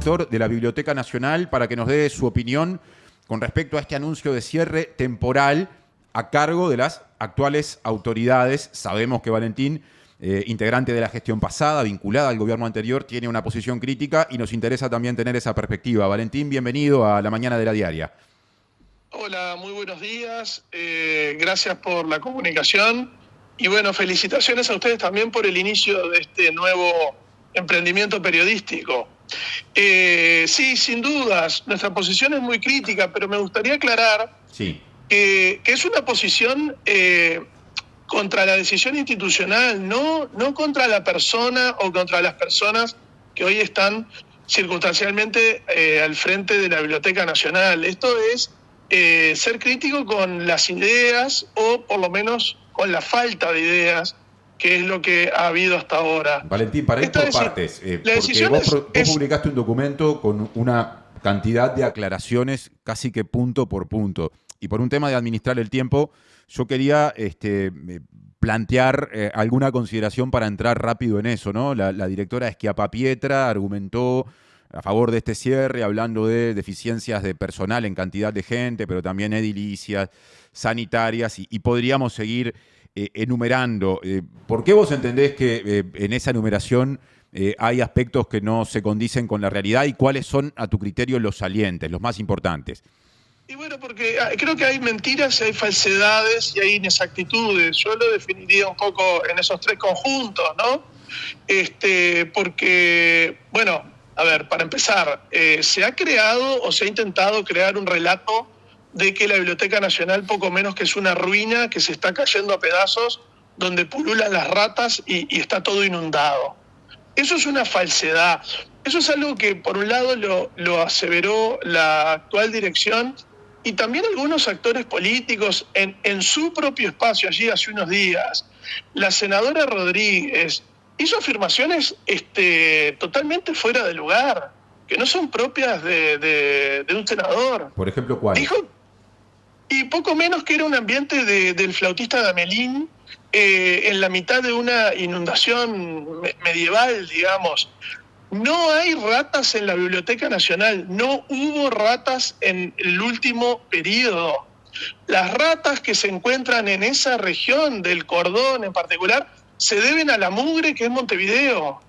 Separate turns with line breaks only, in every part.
director de la Biblioteca Nacional, para que nos dé su opinión con respecto a este anuncio de cierre temporal a cargo de las actuales autoridades. Sabemos que Valentín, integrante de la gestión pasada, vinculada al gobierno anterior, tiene una posición crítica y nos interesa también tener esa perspectiva. Valentín, bienvenido a La Mañana de la Diaria.
Hola, muy buenos días. Gracias por la comunicación. Y bueno, felicitaciones a ustedes también por el inicio de este nuevo emprendimiento periodístico. Sí, sin dudas, nuestra posición es muy crítica, pero me gustaría aclarar que es una posición contra la decisión institucional, no contra la persona o contra las personas que hoy están circunstancialmente al frente de la Biblioteca Nacional. Esto es ser crítico con las ideas o por lo menos con la falta de ideas, que es lo que ha habido hasta ahora.
Valentín, para ir por partes, porque vos publicaste un documento con una cantidad de aclaraciones casi que punto por punto. Y por un tema de administrar el tiempo, yo quería plantear alguna consideración para entrar rápido en eso, ¿no? La directora Schiappapietra argumentó a favor de este cierre, hablando de deficiencias de personal en cantidad de gente, pero también edilicias, sanitarias, y podríamos seguir enumerando. ¿Por qué vos entendés que en esa enumeración hay aspectos que no se condicen con la realidad y cuáles son, a tu criterio, los salientes, los más importantes?
Y bueno, porque creo que hay mentiras, hay falsedades y hay inexactitudes. Yo lo definiría un poco en esos tres conjuntos, ¿no? Porque, bueno, a ver, para empezar, se ha creado o se ha intentado crear un relato de que la Biblioteca Nacional poco menos que es una ruina que se está cayendo a pedazos, donde pululan las ratas y está todo inundado. Eso es una falsedad. Eso es algo que por un lado lo aseveró la actual dirección y también algunos actores políticos en su propio espacio allí hace unos días. La senadora Rodríguez hizo afirmaciones totalmente fuera de lugar, que no son propias de un senador.
Por ejemplo, ¿cuál?
Dijo, y poco menos que era un ambiente del flautista de Amelín en la mitad de una inundación medieval, digamos. No hay ratas en la Biblioteca Nacional, no hubo ratas en el último periodo. Las ratas que se encuentran en esa región del Cordón en particular se deben a la mugre que es Montevideo.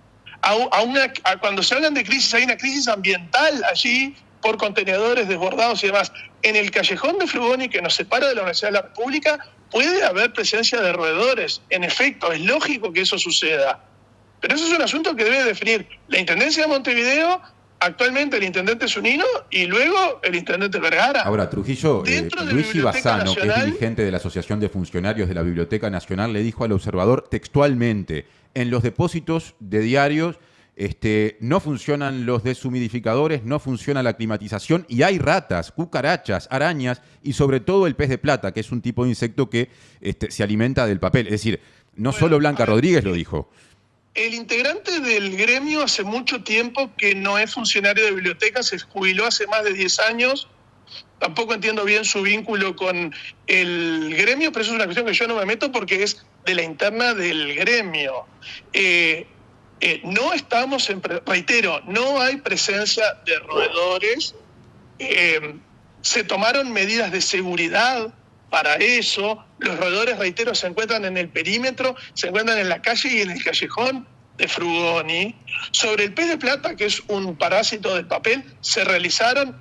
Cuando se hablan de crisis, hay una crisis ambiental allí por contenedores desbordados y demás. En el callejón de Frugoni, que nos separa de la Universidad de la República, puede haber presencia de roedores. En efecto, es lógico que eso suceda. Pero eso es un asunto que debe definir la Intendencia de Montevideo, actualmente el Intendente Zunino y luego el Intendente Vergara.
Ahora, Trujillo, Luigi Bassano, que es dirigente de la Asociación de Funcionarios de la Biblioteca Nacional, le dijo al Observador textualmente: en los depósitos de diarios no funcionan los deshumidificadores, no funciona la climatización y hay ratas, cucarachas, arañas y sobre todo el pez de plata, que es un tipo de insecto que se alimenta del papel. Es decir, no solo Blanca Rodríguez lo dijo.
El integrante del gremio hace mucho tiempo que no es funcionario de biblioteca, se jubiló hace más de 10 años. Tampoco entiendo bien su vínculo con el gremio, pero eso es una cuestión que yo no me meto porque es de la interna del gremio. No estamos, reitero, no hay presencia de roedores. Se tomaron medidas de seguridad para eso. Los roedores, reitero, se encuentran en el perímetro, se encuentran en la calle y en el callejón de Frugoni. Sobre el pez de plata, que es un parásito del papel, se realizaron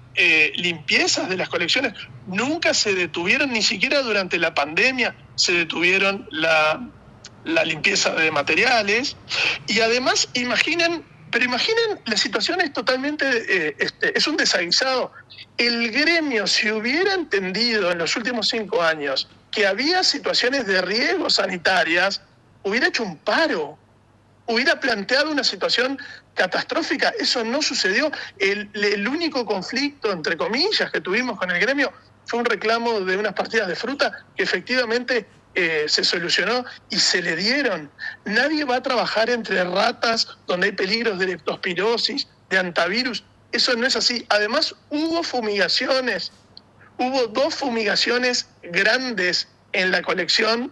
limpiezas de las colecciones. Nunca se detuvieron, ni siquiera durante la pandemia se detuvieron la limpieza de materiales. Y además, imaginen, la situación es totalmente, es un desaguisado. El gremio, si hubiera entendido en los últimos 5 años que había situaciones de riesgo sanitarias, hubiera hecho un paro, hubiera planteado una situación catastrófica. Eso no sucedió. El único conflicto, entre comillas, que tuvimos con el gremio fue un reclamo de unas partidas de fruta que efectivamente se solucionó y se le dieron. Nadie va a trabajar entre ratas donde hay peligros de leptospirosis, de antivirus. Eso no es así. Además, hubo fumigaciones. Hubo 2 fumigaciones grandes en la colección,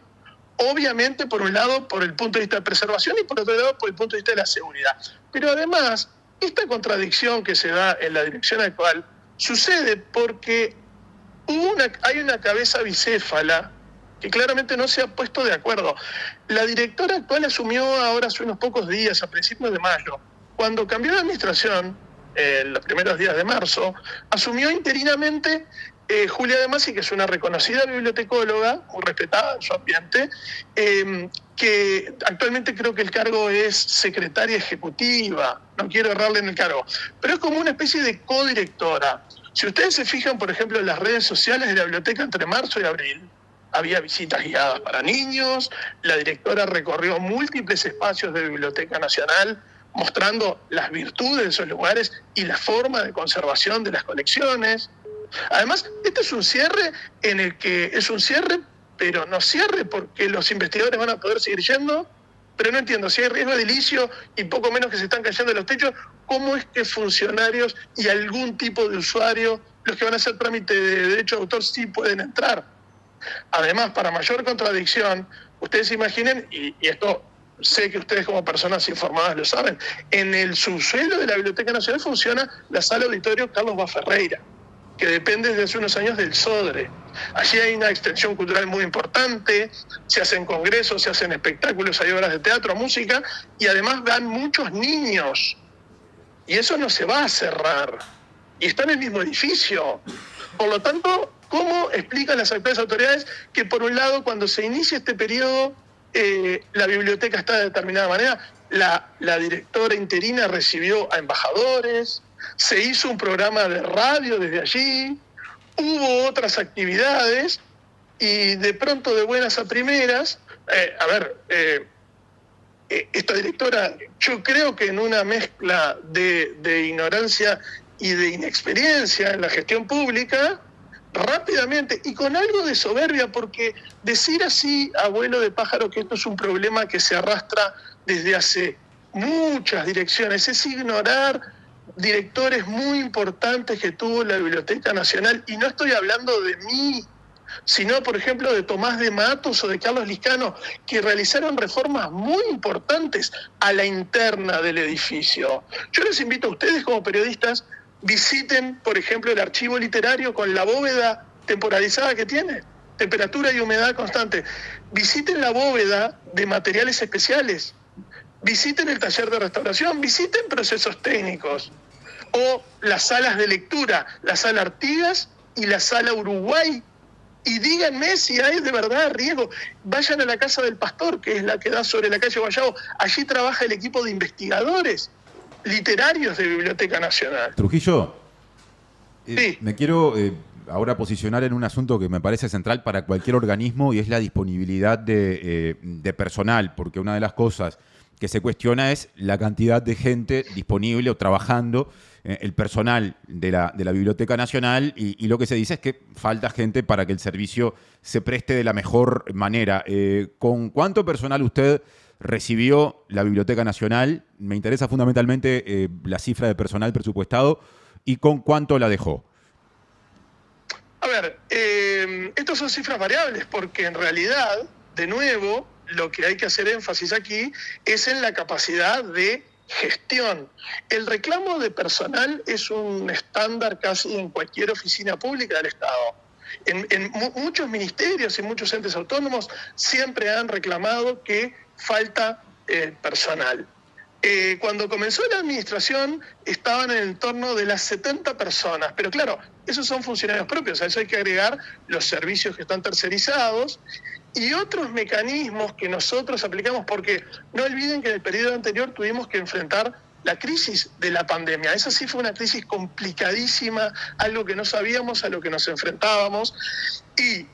obviamente, por un lado, por el punto de vista de preservación y por otro lado, por el punto de vista de la seguridad. Pero además, esta contradicción que se da en la dirección actual sucede porque hay una cabeza bicéfala que claramente no se ha puesto de acuerdo. La directora actual asumió ahora hace unos pocos días, a principios de mayo. Cuando cambió de administración, en los primeros días de marzo, asumió interinamente Julia De Masi, que es una reconocida bibliotecóloga, muy respetada en su ambiente, que actualmente creo que el cargo es secretaria ejecutiva, no quiero errarle en el cargo, pero es como una especie de codirectora. Si ustedes se fijan, por ejemplo, en las redes sociales de la biblioteca entre marzo y abril, había visitas guiadas para niños, la directora recorrió múltiples espacios de Biblioteca Nacional mostrando las virtudes de esos lugares y la forma de conservación de las colecciones. Además, este es un cierre en el que es un cierre, pero no cierre porque los investigadores van a poder seguir yendo, pero no entiendo, si hay riesgo de edilicio y poco menos que se están cayendo los techos, ¿cómo es que funcionarios y algún tipo de usuario, los que van a hacer trámite de derecho de autor, sí pueden entrar? Además, para mayor contradicción, ustedes imaginen, y esto sé que ustedes como personas informadas lo saben, en el subsuelo de la Biblioteca Nacional funciona la sala auditorio Carlos Baferreira, que depende desde hace unos años del SODRE. Allí hay una extensión cultural muy importante, se hacen congresos, se hacen espectáculos, hay obras de teatro, música, y además van muchos niños. Y eso no se va a cerrar. Y está en el mismo edificio. Por lo tanto, ¿cómo explican las actuales autoridades que, por un lado, cuando se inicia este periodo, la biblioteca está de determinada manera? La directora interina recibió a embajadores, se hizo un programa de radio desde allí, hubo otras actividades y de pronto, de buenas a primeras, esta directora, yo creo que en una mezcla de ignorancia y de inexperiencia en la gestión pública, rápidamente y con algo de soberbia, porque decir así, abuelo de pájaro, que esto es un problema que se arrastra desde hace muchas direcciones, es ignorar directores muy importantes que tuvo la Biblioteca Nacional, y no estoy hablando de mí, sino, por ejemplo, de Tomás de Matos o de Carlos Liscano, que realizaron reformas muy importantes a la interna del edificio. Yo les invito a ustedes como periodistas, visiten, por ejemplo, el archivo literario con la bóveda temporalizada que tiene, temperatura y humedad constante. Visiten la bóveda de materiales especiales, visiten el taller de restauración, visiten procesos técnicos, o las salas de lectura, la sala Artigas y la sala Uruguay, y díganme si hay de verdad riesgo. Vayan a la Casa del Pastor, que es la que da sobre la calle Guayabo, allí trabaja el equipo de investigadores literarios de Biblioteca Nacional.
Trujillo,
sí.
Me quiero ahora posicionar en un asunto que me parece central para cualquier organismo, y es la disponibilidad de personal, porque una de las cosas que se cuestiona es la cantidad de gente disponible o trabajando, el personal de la Biblioteca Nacional, y lo que se dice es que falta gente para que el servicio se preste de la mejor manera. ¿Con cuánto personal usted recibió la Biblioteca Nacional? Me interesa fundamentalmente la cifra de personal presupuestado, y con cuánto la dejó.
A ver, estas son cifras variables, porque en realidad, de nuevo, lo que hay que hacer énfasis aquí es en la capacidad de gestión. El reclamo de personal es un estándar casi en cualquier oficina pública del Estado. En muchos ministerios y muchos entes autónomos siempre han reclamado que falta personal. Cuando comenzó la administración estaban en el entorno de las 70 personas, pero claro, esos son funcionarios propios, a eso hay que agregar los servicios que están tercerizados y otros mecanismos que nosotros aplicamos, porque no olviden que en el periodo anterior tuvimos que enfrentar la crisis de la pandemia. Esa sí fue una crisis complicadísima, algo que no sabíamos, a lo que nos enfrentábamos, y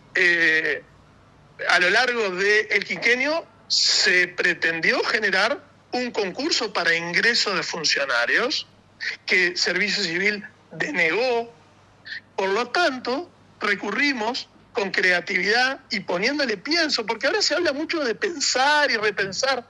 a lo largo del quinquenio se pretendió generar un concurso para ingreso de funcionarios que Servicio Civil denegó. Por lo tanto, recurrimos con creatividad y poniéndole pienso, porque ahora se habla mucho de pensar y repensar.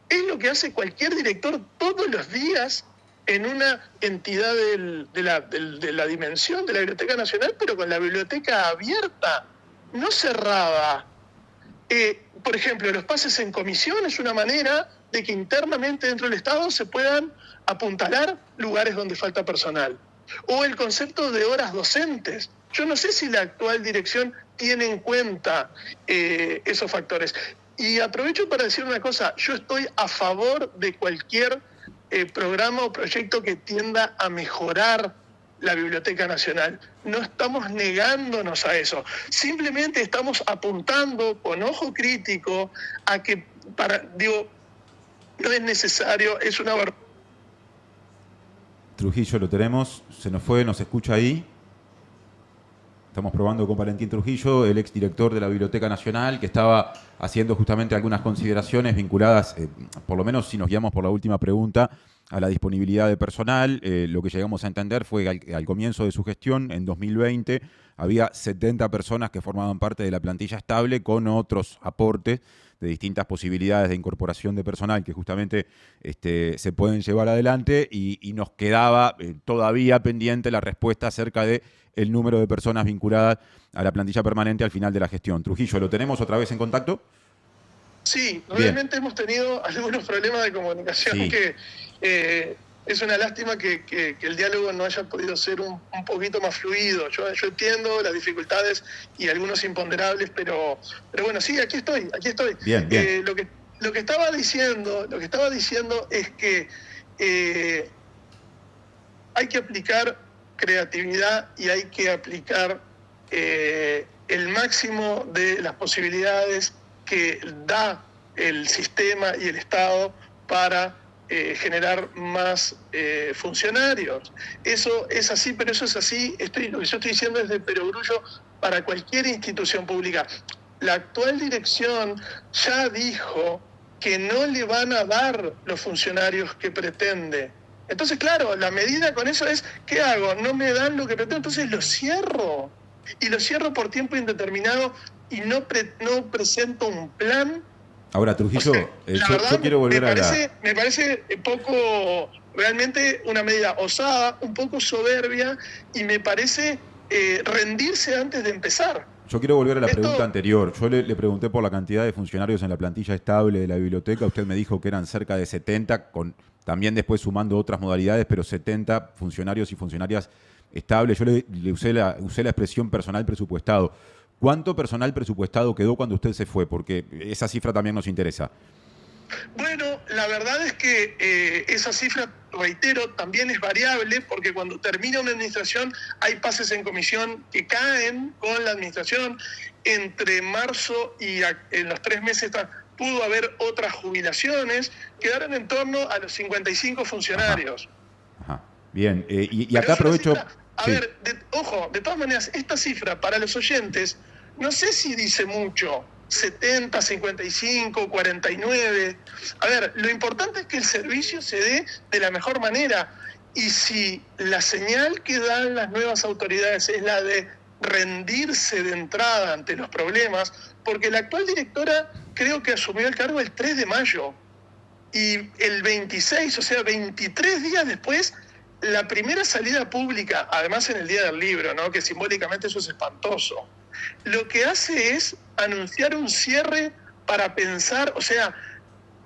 Es lo que hace cualquier director todos los días en una entidad de la dimensión de la Biblioteca Nacional, pero con la biblioteca abierta, no cerrada. Por ejemplo, los pases en comisión es una manera de que internamente dentro del Estado se puedan apuntalar lugares donde falta personal. O el concepto de horas docentes. Yo no sé si la actual dirección tiene en cuenta esos factores. Y aprovecho para decir una cosa, yo estoy a favor de cualquier programa o proyecto que tienda a mejorar la Biblioteca Nacional. No estamos negándonos a eso, simplemente estamos apuntando con ojo crítico a que, no es necesario, es una...
Trujillo, lo tenemos, se nos fue, nos escucha ahí. Estamos probando con Valentín Trujillo, el exdirector de la Biblioteca Nacional, que estaba haciendo justamente algunas consideraciones vinculadas, por lo menos si nos guiamos por la última pregunta, a la disponibilidad de personal. Lo que llegamos a entender fue que al comienzo de su gestión, en 2020, había 70 personas que formaban parte de la plantilla estable con otros aportes de distintas posibilidades de incorporación de personal que justamente se pueden llevar adelante y nos quedaba todavía pendiente la respuesta acerca de el número de personas vinculadas a la plantilla permanente al final de la gestión. Trujillo, ¿lo tenemos otra vez en contacto?
Sí, realmente hemos tenido algunos problemas de comunicación, sí, que es una lástima que el diálogo no haya podido ser un poquito más fluido. Yo
entiendo
las dificultades y algunos imponderables, pero bueno, sí, aquí estoy.
Bien, bien.
Lo que estaba diciendo es que hay que aplicar creatividad y hay que aplicar el máximo de las posibilidades que da el sistema y el Estado para generar más funcionarios. Eso es así, pero eso es así. Lo que yo estoy diciendo es de perogrullo para cualquier institución pública. La actual dirección ya dijo que no le van a dar los funcionarios que pretende. Entonces, claro, la medida con eso es, ¿qué hago? No me dan lo que pretendo, entonces lo cierro. Y lo cierro por tiempo indeterminado y no presento un plan.
Ahora, Trujillo, yo quiero volver
me parece poco, realmente una medida osada, un poco soberbia, y me parece rendirse antes de empezar.
Yo quiero volver a la pregunta anterior. Yo le pregunté por la cantidad de funcionarios en la plantilla estable de la biblioteca. Usted me dijo que eran cerca de 70, también después sumando otras modalidades, pero 70 funcionarios y funcionarias estables. Yo le usé la expresión personal presupuestado. ¿Cuánto personal presupuestado quedó cuando usted se fue? Porque esa cifra también nos interesa.
Bueno, la verdad es que esa cifra, reitero, también es variable, porque cuando termina una administración hay pases en comisión que caen con la administración. Entre marzo y en los 3 meses pudo haber otras jubilaciones, quedaron en torno a los 55 funcionarios.
Ajá. Bien, y acá aprovecho...
Ojo, de todas maneras, esta cifra para los oyentes, no sé si dice mucho, 70, 55, 49. A ver, lo importante es que el servicio se dé de la mejor manera. Y si la señal que dan las nuevas autoridades es la de rendirse de entrada ante los problemas, porque la actual directora creo que asumió el cargo el 3 de mayo. Y el 26, o sea, 23 días después, la primera salida pública, además en el Día del Libro, ¿no?, que simbólicamente eso es espantoso, lo que hace es anunciar un cierre para pensar, o sea,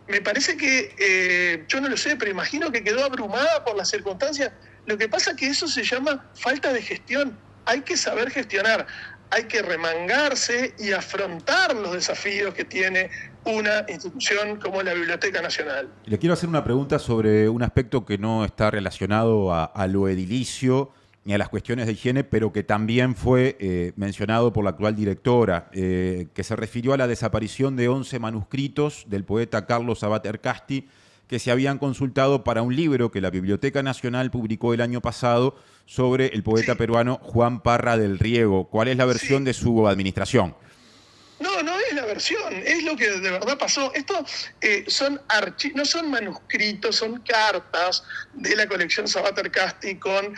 me parece que, yo no lo sé, pero imagino que quedó abrumada por las circunstancias. Lo que pasa es que eso se llama falta de gestión. Hay que saber gestionar, hay que remangarse y afrontar los desafíos que tiene una institución como la Biblioteca Nacional.
Le quiero hacer una pregunta sobre un aspecto que no está relacionado a lo edilicio ni a las cuestiones de higiene, pero que también fue mencionado por la actual directora, que se refirió a la desaparición de 11 manuscritos del poeta Carlos Sabat Ercasti, que se habían consultado para un libro que la Biblioteca Nacional publicó el año pasado sobre el poeta peruano Juan Parra del Riego. ¿Cuál es la versión de su administración?
No es la versión, es lo que de verdad pasó. Esto no son manuscritos, son cartas de la colección Sabat Ercasti con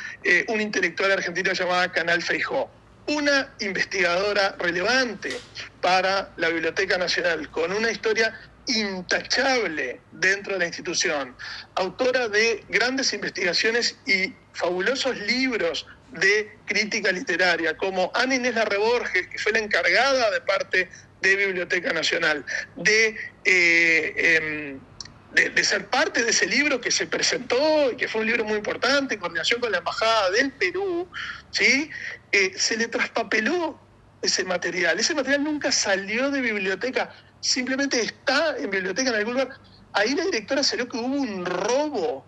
un intelectual argentino llamado Canal Feijó. Una investigadora relevante para la Biblioteca Nacional, con una historia intachable dentro de la institución, autora de grandes investigaciones y fabulosos libros de crítica literaria, como Ana Inés Larreborges, que fue la encargada de parte de Biblioteca Nacional, de de ser parte de ese libro que se presentó y que fue un libro muy importante en coordinación con la Embajada del Perú, ¿sí? Se le traspapeló ese material. Ese material nunca salió de biblioteca, simplemente está en biblioteca en algún lugar. Ahí la directora salió que hubo un robo.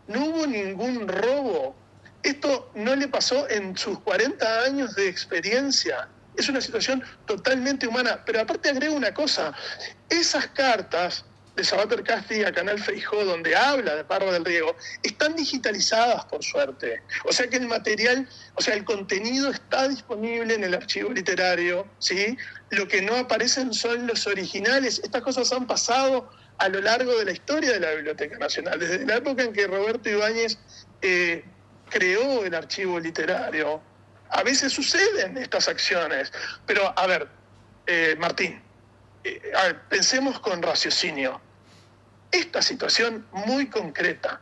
No hubo ningún robo. Esto no le pasó en sus 40 años de experiencia. Es una situación totalmente humana. Pero aparte agrego una cosa. Esas cartas de Savater Casti a Canal Feijó, donde habla de Parra del Riego, están digitalizadas, por suerte. O sea que el material, o sea, el contenido está disponible en el archivo literario, ¿sí? Lo que no aparecen son los originales. Estas cosas han pasado a lo largo de la historia de la Biblioteca Nacional, desde la época en que Roberto Ibáñez creó el archivo literario. A veces suceden estas acciones, pero a ver, Martín, a ver, pensemos con raciocinio. Esta situación muy concreta,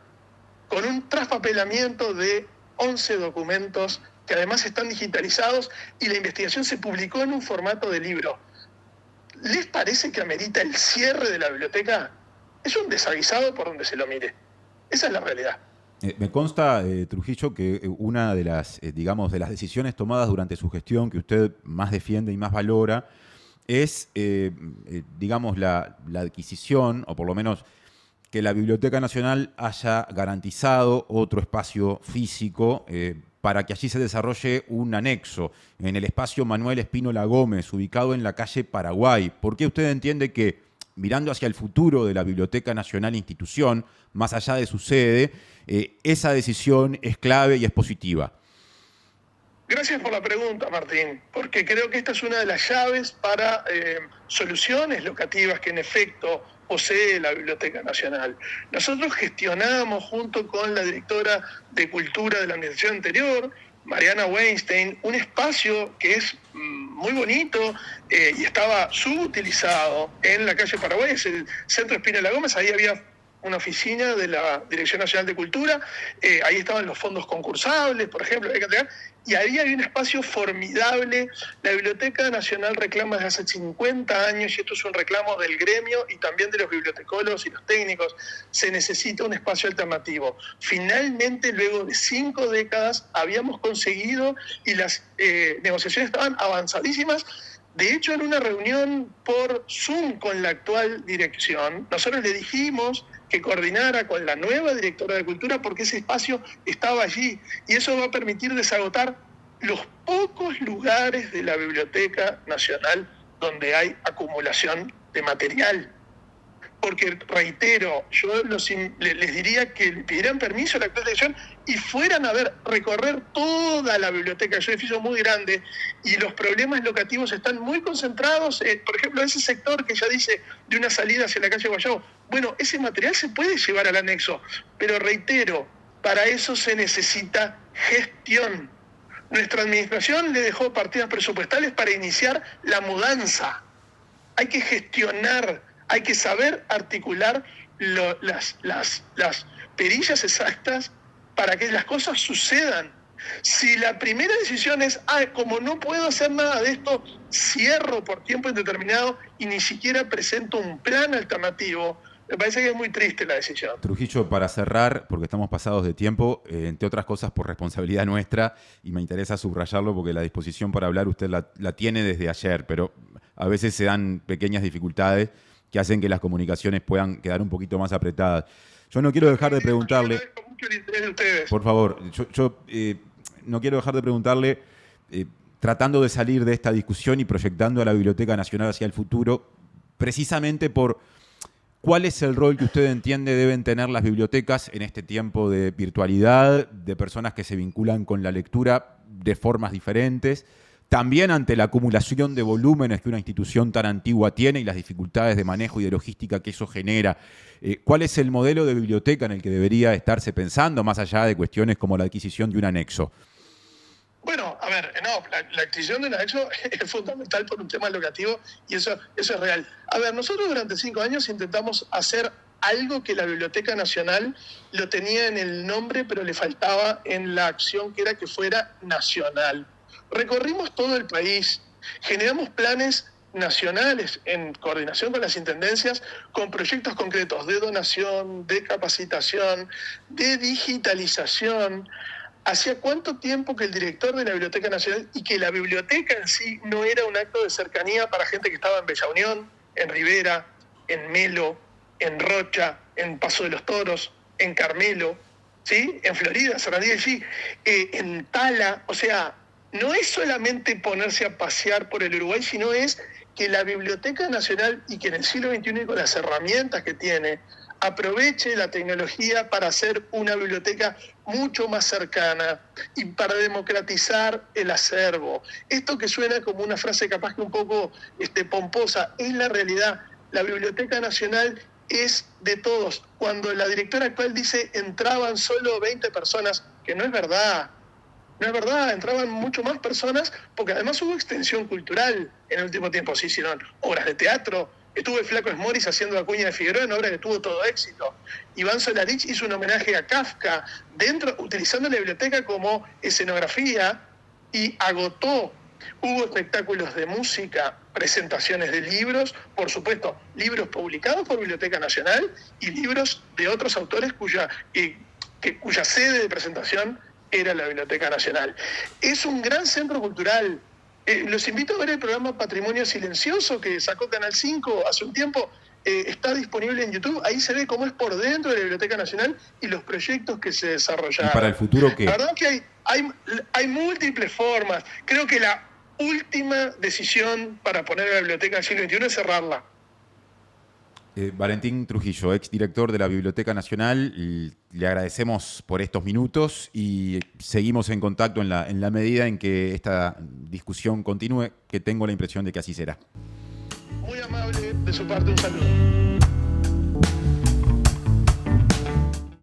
con un traspapelamiento de 11 documentos que además están digitalizados y la investigación se publicó en un formato de libro, ¿les parece que amerita el cierre de la biblioteca? Es un desaguisado por donde se lo mire. Esa es la realidad.
Me consta, Trujillo, que una de las, digamos, de las decisiones tomadas durante su gestión que usted más defiende y más valora es, digamos, la adquisición, o por lo menos que la Biblioteca Nacional haya garantizado otro espacio físico para que allí se desarrolle un anexo en el espacio Manuel Espínola Gómez, ubicado en la calle Paraguay. ¿Por qué usted entiende que, mirando hacia el futuro de la Biblioteca Nacional institución, más allá de su sede, esa decisión es clave y es positiva?
Gracias por la pregunta, Martín, porque creo que esta es una de las llaves para soluciones locativas que en efecto posee la Biblioteca Nacional. Nosotros gestionamos junto con la directora de Cultura de la administración anterior, Mariana Weinstein, un espacio que es muy bonito y estaba subutilizado en la calle Paraguay, es el Centro Espínola Gómez. Ahí había una oficina de la Dirección Nacional de Cultura, ahí estaban los fondos concursables, por ejemplo, y ahí hay un espacio formidable. La Biblioteca Nacional reclama desde hace 50 años, y esto es un reclamo del gremio y también de los bibliotecólogos y los técnicos, se necesita un espacio alternativo. Finalmente, luego de 5 décadas, habíamos conseguido, y las negociaciones estaban avanzadísimas. De hecho, en una reunión por Zoom con la actual dirección, nosotros le dijimos que coordinara con la nueva directora de Cultura porque ese espacio estaba allí y eso va a permitir desagotar los pocos lugares de la Biblioteca Nacional donde hay acumulación de material. Porque, reitero, yo les diría que le pidieran permiso a la actual dirección y fueran a recorrer toda la biblioteca. Es un edificio muy grande y los problemas locativos están muy concentrados, por ejemplo, ese sector que ya dice de una salida hacia la calle Guayabo. Bueno, ese material se puede llevar al anexo, pero reitero, para eso se necesita gestión. Nuestra administración le dejó partidas presupuestales para iniciar la mudanza. Hay que gestionar. Hay que saber articular las perillas exactas para que las cosas sucedan. Si la primera decisión es, como no puedo hacer nada de esto, cierro por tiempo indeterminado y ni siquiera presento un plan alternativo, me parece que es muy triste la decisión.
Trujillo, para cerrar, porque estamos pasados de tiempo, entre otras cosas por responsabilidad nuestra, y me interesa subrayarlo porque la disposición para hablar usted la tiene desde ayer, pero a veces se dan pequeñas dificultades que hacen que las comunicaciones puedan quedar un poquito más apretadas. Yo no quiero dejar de preguntarle...
Yo agradezco mucho el interés de ustedes.
Por favor, yo no quiero dejar de preguntarle, tratando de salir de esta discusión y proyectando a la Biblioteca Nacional hacia el futuro, precisamente por cuál es el rol que usted entiende deben tener las bibliotecas en este tiempo de virtualidad, de personas que se vinculan con la lectura de formas diferentes, también ante la acumulación de volúmenes que una institución tan antigua tiene y las dificultades de manejo y de logística que eso genera. ¿Cuál es el modelo de biblioteca en el que debería estarse pensando, más allá de cuestiones como la adquisición de un anexo?
Bueno, a ver, la adquisición de un anexo es fundamental por un tema locativo y eso es real. A ver, nosotros durante 5 años intentamos hacer algo que la Biblioteca Nacional lo tenía en el nombre, pero le faltaba en la acción, que era que fuera nacional. Recorrimos todo el país, generamos planes nacionales en coordinación con las intendencias, con proyectos concretos de donación, de capacitación, de digitalización. ¿Hacía cuánto tiempo que el director de la Biblioteca Nacional y que la biblioteca en sí no era un acto de cercanía para gente que estaba en Bella Unión, en Rivera, en Melo, en Rocha, en Paso de los Toros, en Carmelo, ¿sí? En Florida, Serranía allí, en Tala? O sea, no es solamente ponerse a pasear por el Uruguay, sino es que la Biblioteca Nacional, y que en el siglo XXI y con las herramientas que tiene, aproveche la tecnología para hacer una biblioteca mucho más cercana y para democratizar el acervo. Esto que suena como una frase capaz que un poco pomposa, es la realidad. La Biblioteca Nacional es de todos. Cuando la directora actual dice entraban solo 20 personas, que no es verdad. No es verdad, entraban mucho más personas porque además hubo extensión cultural en el último tiempo. Se hicieron obras de teatro. Estuvo el Flaco Esmoris haciendo Acuña de Figueroa en obra que tuvo todo éxito. Iván Solarich hizo un homenaje a Kafka utilizando la biblioteca como escenografía y agotó. Hubo espectáculos de música, presentaciones de libros, por supuesto, libros publicados por Biblioteca Nacional y libros de otros autores cuya sede de presentación era la Biblioteca Nacional. Es un gran centro cultural. Los invito a ver el programa Patrimonio Silencioso que sacó Canal 5 hace un tiempo. Está disponible en YouTube. Ahí se ve cómo es por dentro de la Biblioteca Nacional y los proyectos que se desarrollaron.
¿Y para el futuro qué?
La verdad que hay múltiples formas. Creo que la última decisión para poner a la biblioteca del siglo XXI es cerrarla.
Valentín Trujillo, exdirector de la Biblioteca Nacional, le agradecemos por estos minutos y seguimos en contacto en la medida en que esta discusión continúe, que tengo la impresión de que así será.
Muy amable de su parte, un saludo.